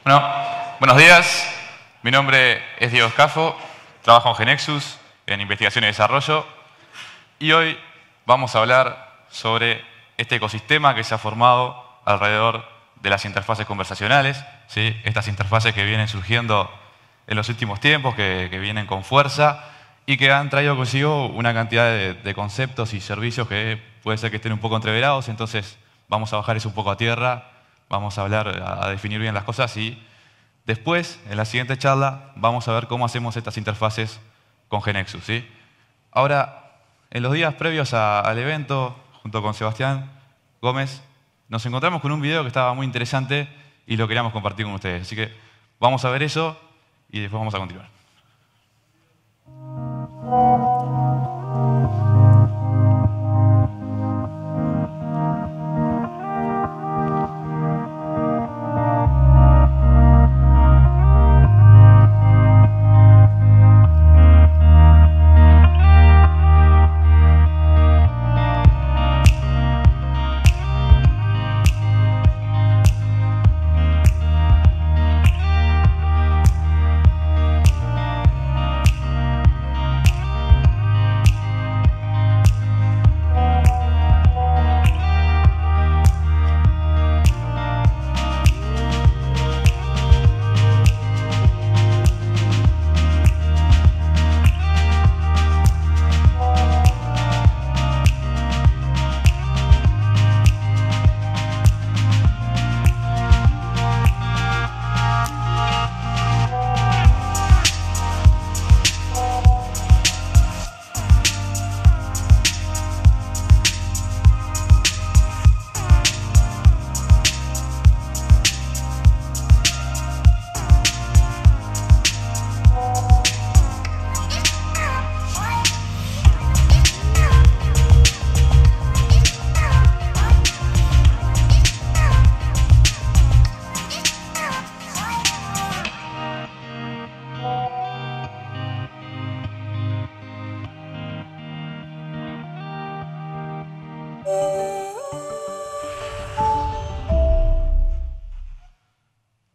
Bueno, buenos días. Mi nombre es Diego Scafo, trabajo en GeneXus, en investigación y desarrollo, y hoy vamos a hablar sobre este ecosistema que se ha formado alrededor de las interfaces conversacionales, ¿sí? Estas interfaces que vienen surgiendo en los últimos tiempos, que vienen con fuerza y que han traído consigo una cantidad de conceptos y servicios que puede ser que estén un poco entreverados. Entonces vamos a bajar eso un poco a tierra, vamos a hablar, a definir bien las cosas y después, en la siguiente charla, vamos a ver cómo hacemos estas interfaces con GeneXus, ¿sí? Ahora, en los días previos al evento, junto con Sebastián Gómez, nos encontramos con un video que estaba muy interesante y lo queríamos compartir con ustedes. Así que vamos a ver eso y después vamos a continuar.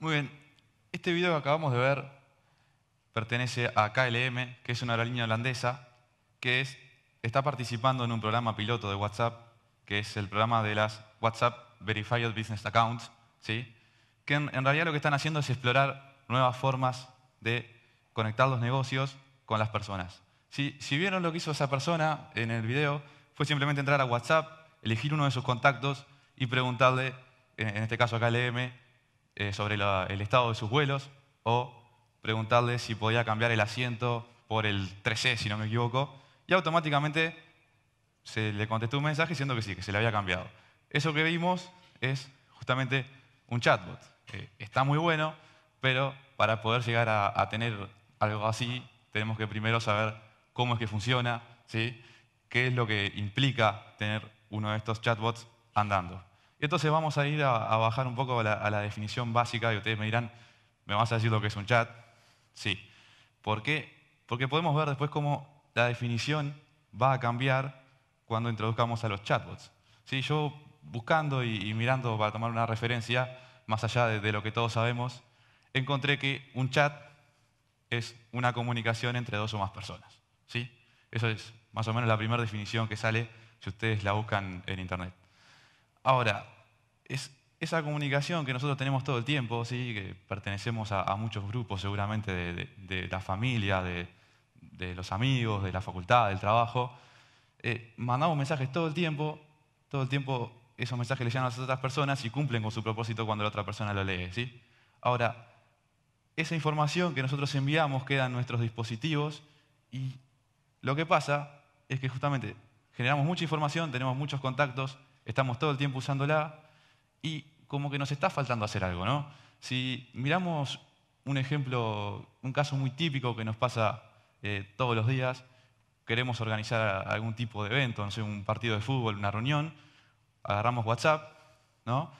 Muy bien, este video que acabamos de ver pertenece a KLM, que es una aerolínea holandesa que está participando en un programa piloto de WhatsApp, que es el programa de las WhatsApp Verified Business Accounts, ¿sí? Que en realidad lo que están haciendo es explorar nuevas formas de conectar los negocios con las personas. Si vieron lo que hizo esa persona en el video, fue simplemente entrar a WhatsApp, elegir uno de sus contactos y preguntarle, en este caso a KLM, sobre el estado de sus vuelos o preguntarle si podía cambiar el asiento por el 3C, si no me equivoco, y automáticamente se le contestó un mensaje diciendo que sí, que se le había cambiado. Eso que vimos es justamente un chatbot. Está muy bueno, pero para poder llegar a tener algo así, tenemos que primero saber cómo es que funciona, ¿sí? Qué es lo que implica tener uno de estos chatbots andando. Entonces vamos a ir a bajar un poco a la definición básica y ustedes me dirán, ¿me vas a decir lo que es un chat? Sí. ¿Por qué? Porque podemos ver después cómo la definición va a cambiar cuando introduzcamos a los chatbots. ¿Sí? Yo buscando y mirando para tomar una referencia, más allá de lo que todos sabemos, encontré que un chat es una comunicación entre dos o más personas. ¿Sí? Eso es más o menos la primera definición que sale si ustedes la buscan en Internet. Ahora, es esa comunicación que nosotros tenemos todo el tiempo, ¿sí? Que pertenecemos a muchos grupos seguramente de la familia, de los amigos, de la facultad, del trabajo. Mandamos mensajes todo el tiempo esos mensajes le llegan a las otras personas y cumplen con su propósito cuando la otra persona lo lee, ¿sí? Ahora, esa información que nosotros enviamos queda en nuestros dispositivos y lo que pasa es que justamente generamos mucha información, tenemos muchos contactos, estamos todo el tiempo usándola y como que nos está faltando hacer algo, ¿no? Si miramos un ejemplo, un caso muy típico que nos pasa todos los días, queremos organizar algún tipo de evento, no sé, un partido de fútbol, una reunión, agarramos WhatsApp, ¿no?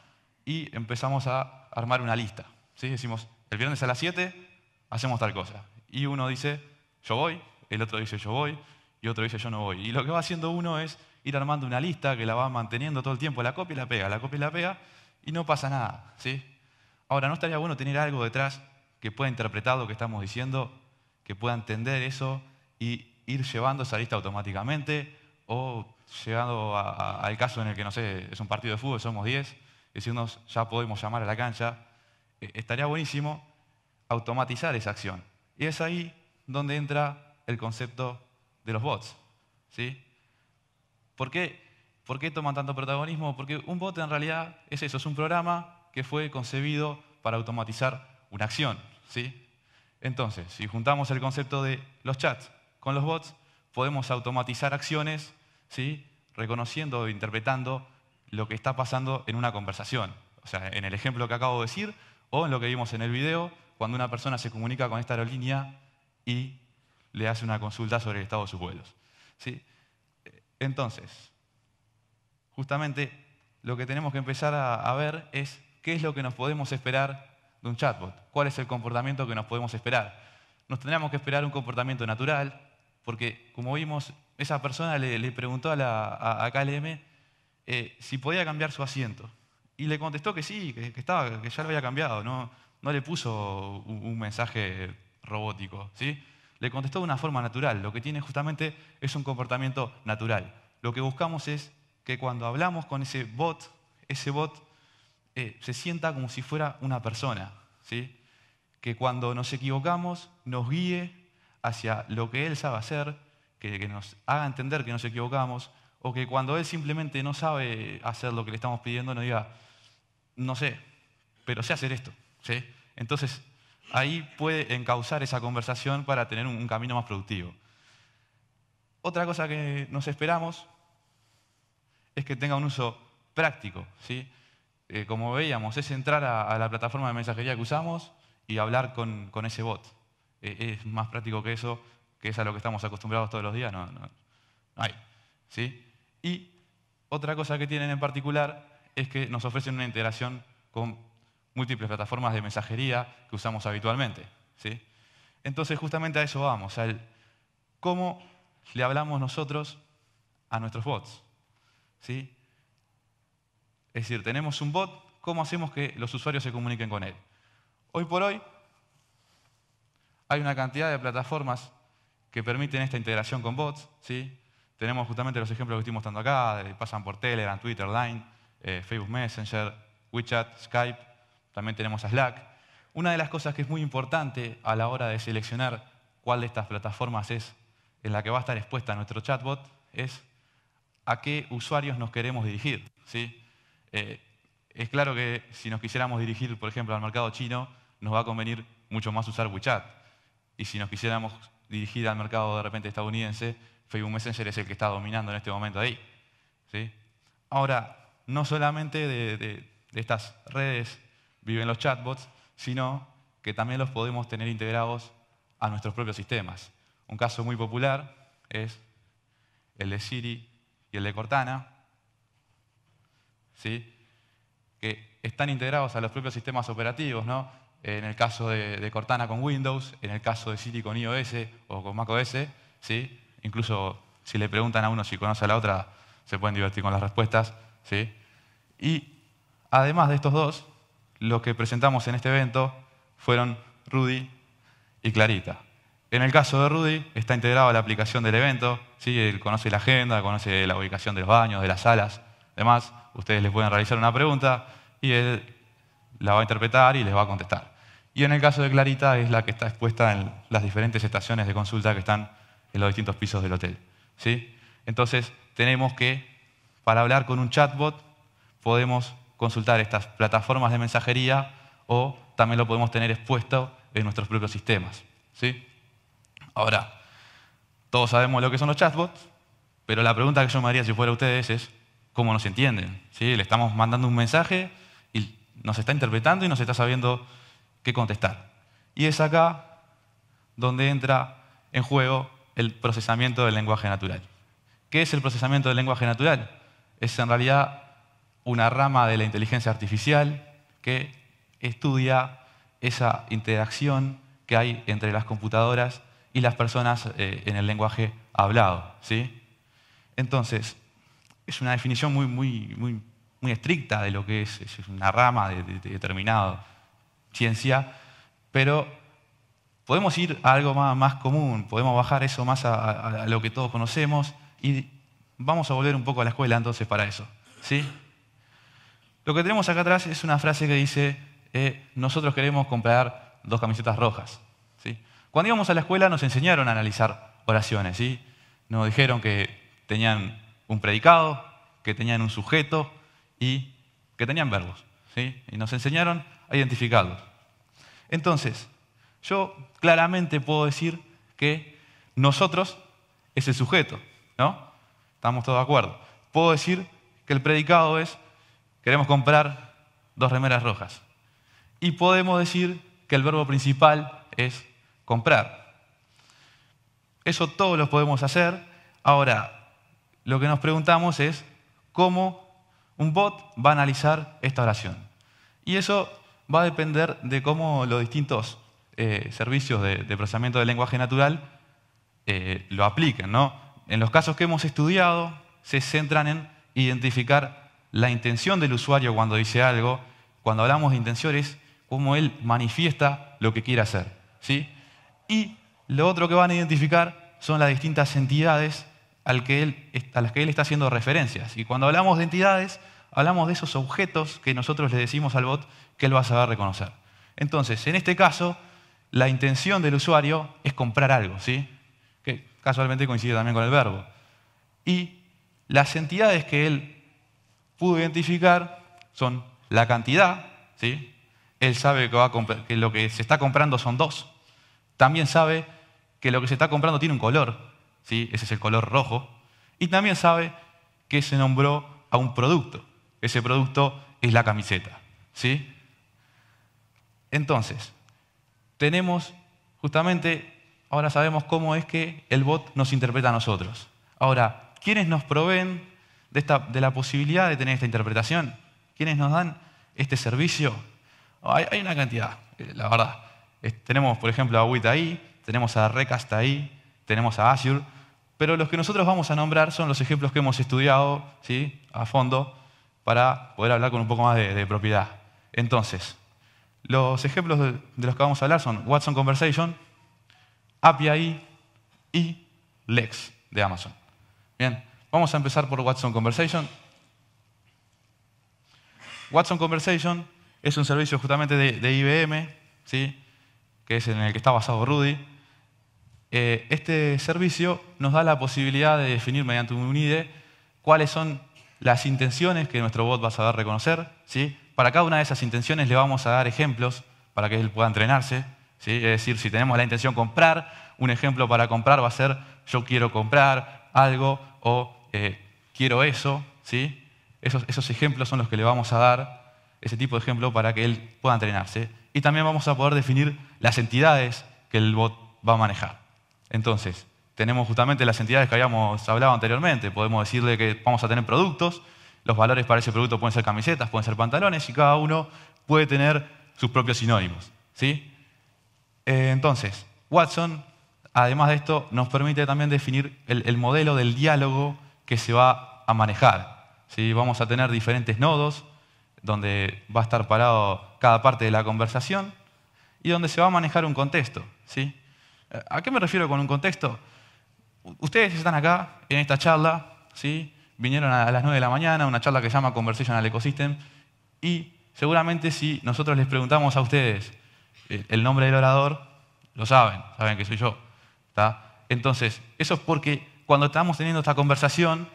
Y empezamos a armar una lista, ¿sí? Decimos, el viernes a las 7 hacemos tal cosa. Y uno dice, yo voy, el otro dice, yo voy, y otro dice, yo no voy. Y lo que va haciendo uno es ir armando una lista que la va manteniendo todo el tiempo, la copia y la pega, y no pasa nada, ¿sí? Ahora, ¿no estaría bueno tener algo detrás que pueda interpretar lo que estamos diciendo, que pueda entender eso y ir llevando esa lista automáticamente? O llegando al caso en el que, no sé, es un partido de fútbol, somos 10, decirnos ya podemos llamar a la cancha. Estaría buenísimo automatizar esa acción. Y es ahí donde entra el concepto de los bots, ¿sí? ¿Por qué toman tanto protagonismo? Porque un bot en realidad es eso, es un programa que fue concebido para automatizar una acción, ¿sí? Entonces, si juntamos el concepto de los chats con los bots, podemos automatizar acciones, ¿sí? Reconociendo e interpretando lo que está pasando en una conversación. O sea, en el ejemplo que acabo de decir o en lo que vimos en el video, cuando una persona se comunica con esta aerolínea y le hace una consulta sobre el estado de sus vuelos, ¿sí? Entonces, justamente lo que tenemos que empezar a ver es qué es lo que nos podemos esperar de un chatbot, cuál es el comportamiento que nos podemos esperar. Nos tendríamos que esperar un comportamiento natural, porque como vimos, esa persona le preguntó a KLM si podía cambiar su asiento. Y le contestó que sí, que ya lo había cambiado, no le puso un mensaje robótico, ¿sí? Le contestó de una forma natural. Lo que tiene justamente es un comportamiento natural. Lo que buscamos es que cuando hablamos con ese bot se sienta como si fuera una persona, ¿sí? Que cuando nos equivocamos nos guíe hacia lo que él sabe hacer, que nos haga entender que nos equivocamos, o que cuando él simplemente no sabe hacer lo que le estamos pidiendo nos diga, no sé, pero sé hacer esto, ¿sí? Entonces, ahí puede encauzar esa conversación para tener un camino más productivo. Otra cosa que nos esperamos es que tenga un uso práctico, ¿sí? Como veíamos, es entrar a la plataforma de mensajería que usamos y hablar con ese bot. Es más práctico que eso, que es a lo que estamos acostumbrados todos los días, no hay, ¿sí? Y otra cosa que tienen en particular es que nos ofrecen una integración con múltiples plataformas de mensajería que usamos habitualmente, ¿sí? Entonces, justamente a eso vamos, al cómo le hablamos nosotros a nuestros bots, ¿sí? Es decir, tenemos un bot, ¿cómo hacemos que los usuarios se comuniquen con él? Hoy por hoy hay una cantidad de plataformas que permiten esta integración con bots, ¿sí? Tenemos justamente los ejemplos que estoy mostrando acá, pasan por Telegram, Twitter, Line, Facebook Messenger, WeChat, Skype, también tenemos a Slack. Una de las cosas que es muy importante a la hora de seleccionar cuál de estas plataformas es en la que va a estar expuesta nuestro chatbot es a qué usuarios nos queremos dirigir, ¿sí? Es claro que si nos quisiéramos dirigir, por ejemplo, al mercado chino, nos va a convenir mucho más usar WeChat. Y si nos quisiéramos dirigir al mercado de repente estadounidense, Facebook Messenger es el que está dominando en este momento ahí, ¿sí? Ahora, no solamente de estas redes viven los chatbots, sino que también los podemos tener integrados a nuestros propios sistemas. Un caso muy popular es el de Siri y el de Cortana, ¿sí? Que están integrados a los propios sistemas operativos, ¿no? En el caso de Cortana con Windows, en el caso de Siri con iOS o con macOS, ¿sí? Incluso si le preguntan a uno si conoce a la otra, se pueden divertir con las respuestas, ¿sí? Y además de estos dos, los que presentamos en este evento fueron Rudy y Clarita. En el caso de Rudy, está integrado a la aplicación del evento, ¿sí? Él conoce la agenda, conoce la ubicación de los baños, de las salas, demás. Ustedes les pueden realizar una pregunta y él la va a interpretar y les va a contestar. Y en el caso de Clarita es la que está expuesta en las diferentes estaciones de consulta que están en los distintos pisos del hotel, ¿sí? Entonces, tenemos que, para hablar con un chatbot, podemos consultar estas plataformas de mensajería o también lo podemos tener expuesto en nuestros propios sistemas, ¿sí? Ahora, todos sabemos lo que son los chatbots, pero la pregunta que yo me haría si fuera ustedes es ¿cómo nos entienden? ¿Sí? Le estamos mandando un mensaje y nos está interpretando y nos está sabiendo qué contestar. Y es acá donde entra en juego el procesamiento del lenguaje natural. ¿Qué es el procesamiento del lenguaje natural? Es en realidad una rama de la inteligencia artificial que estudia esa interacción que hay entre las computadoras y las personas en el lenguaje hablado, ¿sí? Entonces, es una definición muy estricta de lo que es una rama de determinado ciencia, pero podemos ir a algo más común, podemos bajar eso más a lo que todos conocemos y vamos a volver un poco a la escuela entonces para eso, ¿sí? Lo que tenemos acá atrás es una frase que dice, nosotros queremos comprar 2 camisetas rojas, ¿sí? Cuando íbamos a la escuela nos enseñaron a analizar oraciones, ¿sí? Nos dijeron que tenían un predicado, que tenían un sujeto y que tenían verbos, ¿sí? Y nos enseñaron a identificarlos. Entonces, yo claramente puedo decir que nosotros es el sujeto, ¿no? ¿Estamos todos de acuerdo? Puedo decir que el predicado es queremos comprar 2 remeras rojas. Y podemos decir que el verbo principal es comprar. Eso todos lo podemos hacer. Ahora, lo que nos preguntamos es cómo un bot va a analizar esta oración. Y eso va a depender de cómo los distintos servicios de procesamiento del lenguaje natural lo apliquen, ¿no? En los casos que hemos estudiado, se centran en identificar la intención del usuario cuando dice algo. Cuando hablamos de intenciones, cómo él manifiesta lo que quiere hacer, ¿sí? Y lo otro que van a identificar son las distintas entidades a las que él está haciendo referencias. Y cuando hablamos de entidades, hablamos de esos objetos que nosotros le decimos al bot que él va a saber reconocer. Entonces, en este caso, la intención del usuario es comprar algo, ¿sí? Que casualmente coincide también con el verbo. Y las entidades que él pudo identificar son la cantidad, ¿sí? Él sabe que lo que se está comprando son 2. También sabe que lo que se está comprando tiene un color, ¿sí? Ese es el color rojo. Y también sabe que se nombró a un producto. Ese producto es la camiseta, ¿sí? Entonces, ahora sabemos cómo es que el bot nos interpreta a nosotros. Ahora, ¿quiénes nos proveen de la posibilidad de tener esta interpretación? ¿Quiénes nos dan este servicio? Hay una cantidad, la verdad. Tenemos, por ejemplo, a WIT ahí, tenemos a Recast ahí, tenemos a Azure, pero los que nosotros vamos a nombrar son los ejemplos que hemos estudiado, ¿sí?, a fondo para poder hablar con un poco más de propiedad. Entonces, los ejemplos de los que vamos a hablar son Watson Conversation, API y Lex de Amazon. Bien, vamos a empezar por Watson Conversation. Watson Conversation es un servicio justamente de IBM, ¿sí?, que es en el que está basado Rudy. Este servicio nos da la posibilidad de definir mediante un IDE cuáles son las intenciones que nuestro bot va a saber reconocer, ¿sí? Para cada una de esas intenciones le vamos a dar ejemplos para que él pueda entrenarse, ¿sí? Es decir, si tenemos la intención de comprar, un ejemplo para comprar va a ser yo quiero comprar algo o quiero eso, ¿sí? Esos ejemplos son los que le vamos a dar, ese tipo de ejemplo para que él pueda entrenarse. Y también vamos a poder definir las entidades que el bot va a manejar. Entonces, tenemos justamente las entidades que habíamos hablado anteriormente. Podemos decirle que vamos a tener productos, los valores para ese producto pueden ser camisetas, pueden ser pantalones, y cada uno puede tener sus propios sinónimos, ¿sí? Entonces, Watson, además de esto, nos permite también definir el modelo del diálogo que se va a manejar, ¿sí? Vamos a tener diferentes nodos donde va a estar parado cada parte de la conversación y donde se va a manejar un contexto, ¿sí? ¿A qué me refiero con un contexto? Ustedes están acá en esta charla, ¿sí? Vinieron a las 9 de la mañana, una charla que se llama Conversational Ecosystem, y seguramente si nosotros les preguntamos a ustedes el nombre del orador, lo saben que soy yo, ¿tá? Entonces, eso es porque cuando estamos teniendo esta conversación,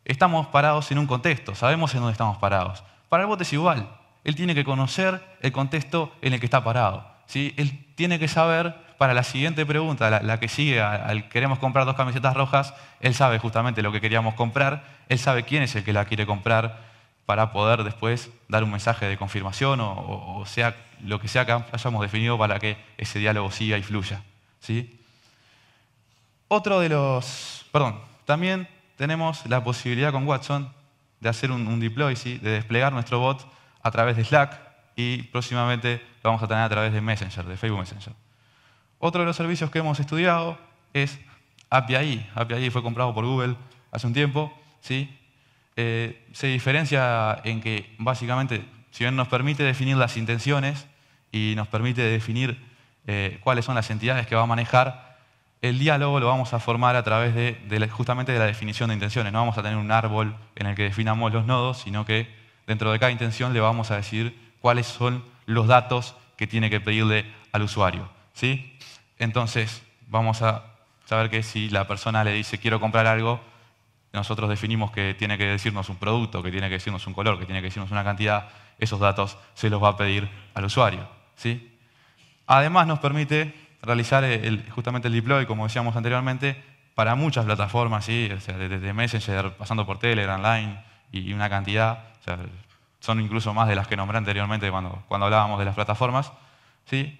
estamos parados en un contexto, sabemos en dónde estamos parados. Para el bot es igual, él tiene que conocer el contexto en el que está parado, ¿sí? Él tiene que saber, para la siguiente pregunta, la que sigue, al queremos comprar 2 camisetas rojas, él sabe justamente lo que queríamos comprar, él sabe quién es el que la quiere comprar para poder después dar un mensaje de confirmación o sea lo que sea que hayamos definido para que ese diálogo siga y fluya, ¿sí? También tenemos la posibilidad con Watson de hacer un deploy, ¿sí?, de desplegar nuestro bot a través de Slack y próximamente lo vamos a tener a través de Messenger, de Facebook Messenger. Otro de los servicios que hemos estudiado es API. API fue comprado por Google hace un tiempo, ¿sí? Se diferencia en que básicamente, si bien nos permite definir las intenciones, y nos permite definir cuáles son las entidades que va a manejar, el diálogo lo vamos a formar a través justamente de la definición de intenciones. No vamos a tener un árbol en el que definamos los nodos, sino que dentro de cada intención le vamos a decir cuáles son los datos que tiene que pedirle al usuario, ¿sí? Entonces, vamos a saber que si la persona le dice quiero comprar algo, nosotros definimos que tiene que decirnos un producto, que tiene que decirnos un color, que tiene que decirnos una cantidad, esos datos se los va a pedir al usuario, ¿sí? Además nos permite realizar justamente el deploy, como decíamos anteriormente, para muchas plataformas, ¿sí? O sea, desde Messenger, pasando por Telegram, Line y una cantidad, o sea, son incluso más de las que nombré anteriormente cuando hablábamos de las plataformas, ¿sí?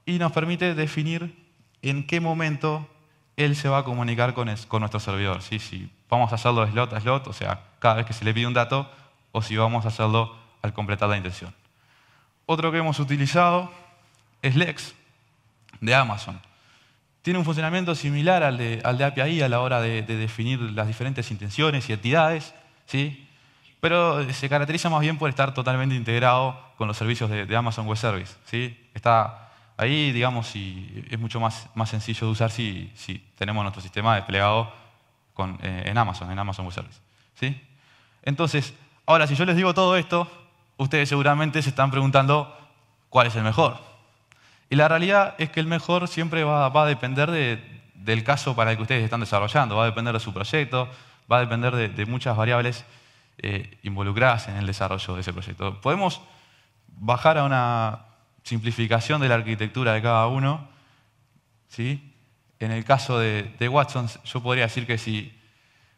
Y nos permite definir en qué momento él se va a comunicar con nuestro servidor, ¿sí? Si vamos a hacerlo de slot a slot, o sea, cada vez que se le pide un dato, o si vamos a hacerlo al completar la intención. Otro que hemos utilizado es Lex, de Amazon. Tiene un funcionamiento similar al de API a la hora de definir las diferentes intenciones y entidades, ¿sí? Pero se caracteriza más bien por estar totalmente integrado con los servicios de Amazon Web Service, ¿sí? Está ahí, digamos, y es mucho más sencillo de usar si tenemos nuestro sistema desplegado en Amazon Web Service, ¿sí? Entonces, ahora si yo les digo todo esto, ustedes seguramente se están preguntando cuál es el mejor. Y la realidad es que el mejor siempre va a depender del caso para el que ustedes están desarrollando, va a depender de su proyecto, va a depender de muchas variables involucradas en el desarrollo de ese proyecto. Podemos bajar a una simplificación de la arquitectura de cada uno, ¿sí? En el caso de Watson, yo podría decir que si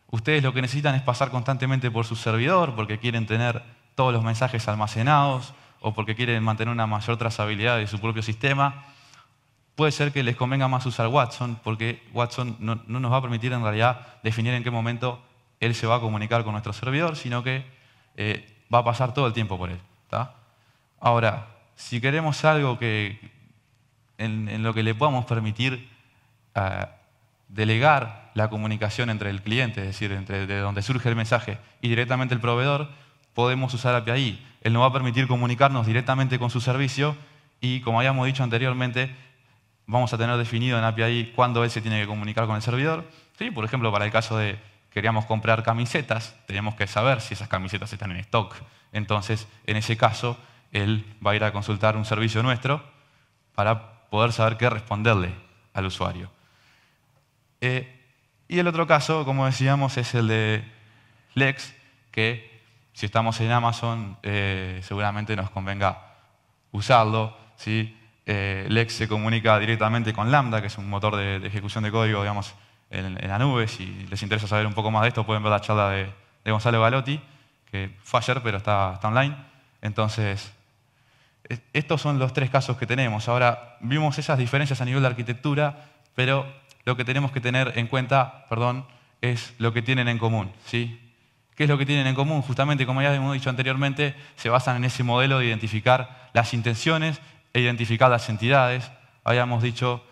ustedes lo que necesitan es pasar constantemente por su servidor porque quieren tener todos los mensajes almacenados o porque quieren mantener una mayor trazabilidad de su propio sistema, puede ser que les convenga más usar Watson porque Watson no nos va a permitir en realidad definir en qué momento él se va a comunicar con nuestro servidor, sino que va a pasar todo el tiempo por él, ¿tá? Ahora, si queremos algo en lo que le podamos permitir delegar la comunicación entre el cliente, es decir, de donde surge el mensaje y directamente el proveedor, podemos usar API. Él nos va a permitir comunicarnos directamente con su servicio y, como habíamos dicho anteriormente, vamos a tener definido en API cuándo él se tiene que comunicar con el servidor. ¿Sí? Por ejemplo, para el caso de queríamos comprar camisetas, tenemos que saber si esas camisetas están en stock. Entonces, en ese caso, él va a ir a consultar un servicio nuestro para poder saber qué responderle al usuario. Y el otro caso, como decíamos, es el de Lex, que si estamos en Amazon, seguramente nos convenga usarlo, ¿sí? Lex se comunica directamente con Lambda, que es un motor de ejecución de código, digamos, en la nube. Si les interesa saber un poco más de esto, pueden ver la charla de Gonzalo Galotti, que fue ayer, pero está online. Entonces, estos son los tres casos que tenemos. Ahora, vimos esas diferencias a nivel de arquitectura, pero lo que tenemos que tener en cuenta, es lo que tienen en común, ¿sí? ¿Qué es lo que tienen en común? Justamente, como ya hemos dicho anteriormente, se basan en ese modelo de identificar las intenciones e identificar las entidades. Habíamos dicho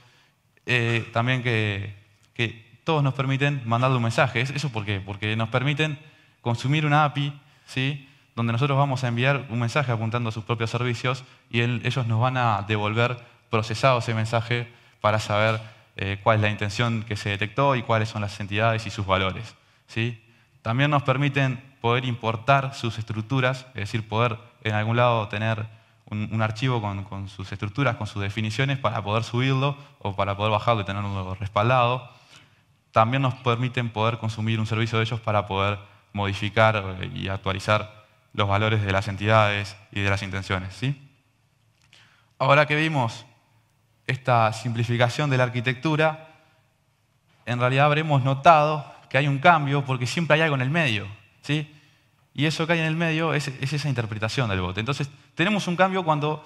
también que todos nos permiten mandarle un mensaje. ¿Eso por qué? Porque nos permiten consumir una API, ¿sí? Donde nosotros vamos a enviar un mensaje apuntando a sus propios servicios y ellos nos van a devolver procesado ese mensaje para saber cuál es la intención que se detectó y cuáles son las entidades y sus valores, ¿sí? También nos permiten poder importar sus estructuras, es decir, poder en algún lado tener un archivo con sus estructuras, con sus definiciones para poder subirlo o para poder bajarlo y tenerlo respaldado. También nos permiten poder consumir un servicio de ellos para poder modificar y actualizar los valores de las entidades y de las intenciones, ¿sí? Ahora que vimos esta simplificación de la arquitectura, en realidad habremos notado que hay un cambio porque siempre hay algo en el medio, ¿sí? Y eso que hay en el medio es esa interpretación del bot. Entonces, tenemos un cambio cuando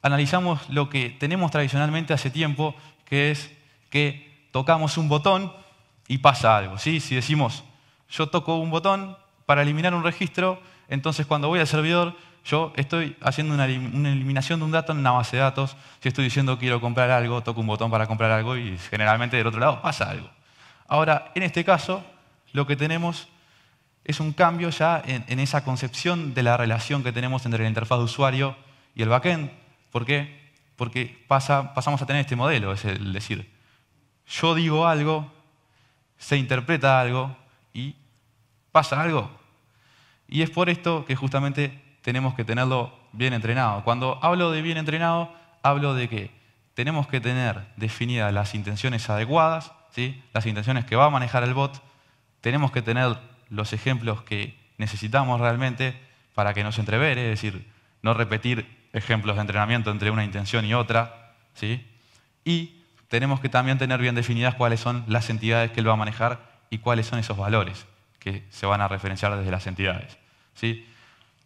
analizamos lo que tenemos tradicionalmente hace tiempo, que es que tocamos un botón y pasa algo, ¿sí? Si decimos, yo toco un botón para eliminar un registro, entonces cuando voy al servidor, yo estoy haciendo una eliminación de un dato en una base de datos. Si estoy diciendo quiero comprar algo, toco un botón para comprar algo y generalmente del otro lado pasa algo. Ahora, en este caso, lo que tenemos es un cambio ya en esa concepción de la relación que tenemos entre la interfaz de usuario y el backend. ¿Por qué? Porque pasamos a tener este modelo, es el decir, yo digo algo, se interpreta algo y pasa algo. Y es por esto que justamente tenemos que tenerlo bien entrenado. Cuando hablo de bien entrenado, hablo de que tenemos que tener definidas las intenciones adecuadas, ¿sí? Las intenciones que va a manejar el bot. Tenemos que tener los ejemplos que necesitamos realmente para que nos entrevere, es decir, no repetir ejemplos de entrenamiento entre una intención y otra, ¿sí? Y tenemos que también tener bien definidas cuáles son las entidades que él va a manejar y cuáles son esos valores que se van a referenciar desde las entidades, ¿sí?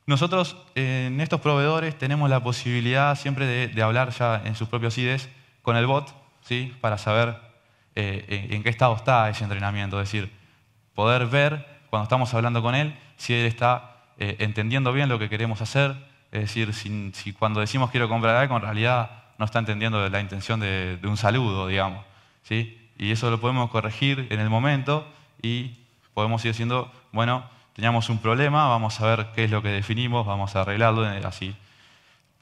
Nosotros en estos proveedores tenemos la posibilidad siempre de hablar ya en sus propios IDEs con el bot, ¿sí? Para saber en qué estado está ese entrenamiento, es decir, poder ver cuando estamos hablando con él si él está entendiendo bien lo que queremos hacer, es decir, si cuando decimos quiero comprar algo en realidad no está entendiendo la intención de un saludo, digamos, ¿sí? Y eso lo podemos corregir en el momento y podemos ir diciendo, bueno, teníamos un problema, vamos a ver qué es lo que definimos, vamos a arreglarlo, así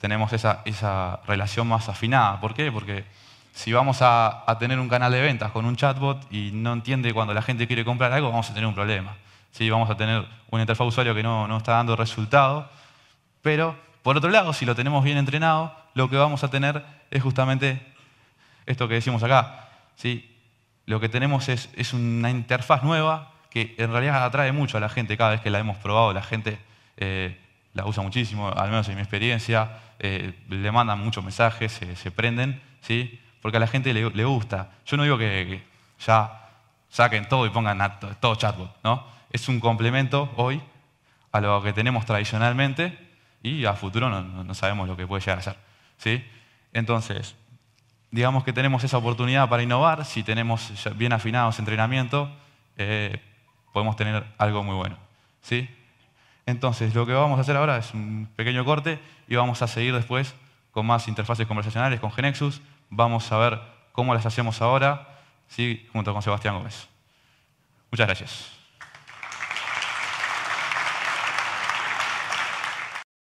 tenemos esa relación más afinada. ¿Por qué? Porque si vamos a tener un canal de ventas con un chatbot y no entiende cuando la gente quiere comprar algo, vamos a tener un problema. ¿Sí? Vamos a tener una interfaz de usuario que no está dando resultado. Pero, por otro lado, si lo tenemos bien entrenado, lo que vamos a tener es justamente esto que decimos acá, ¿sí? Lo que tenemos es una interfaz nueva que en realidad atrae mucho a la gente. Cada vez que la hemos probado, la gente la usa muchísimo, al menos en mi experiencia. Le mandan muchos mensajes, se prenden, ¿sí? Porque a la gente le gusta. Yo no digo que ya saquen todo y pongan todo chatbot, ¿no? Es un complemento hoy a lo que tenemos tradicionalmente y a futuro no sabemos lo que puede llegar a ser, ¿sí? Entonces, digamos que tenemos esa oportunidad para innovar. Si tenemos bien afinados entrenamiento, podemos tener algo muy bueno, ¿sí? Entonces, lo que vamos a hacer ahora es un pequeño corte y vamos a seguir después con más interfaces conversacionales con GeneXus. Vamos a ver cómo las hacemos ahora, ¿sí? Junto con Sebastián Gómez. Muchas gracias.